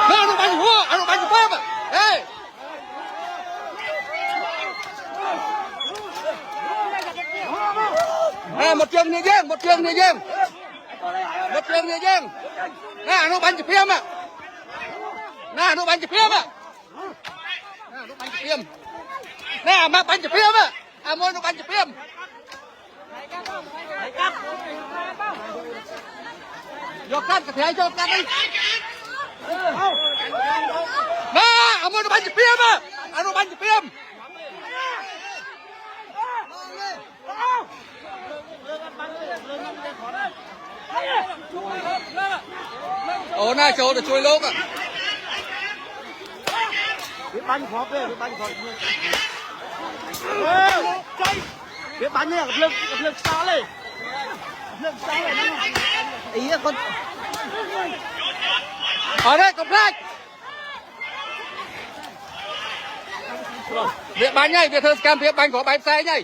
nó bắn hua nó bắn phép à ê nè một trường người dân nè nó bắn phép à nè nó bắn phép à nè mà bắn phép à à môi nó bắn phép vô cắt cái thẻ cho cắt đi nè à môi nó bắn phép à à nó bắn phép ồ này chỗ để chui lốp à biết bắn khó về biết bắn khó biết bắn này gặp lực xa lên ý con ở đây cầm lại việc bắn nhảy việc thơ cam việc bắn có bắn xe nhảy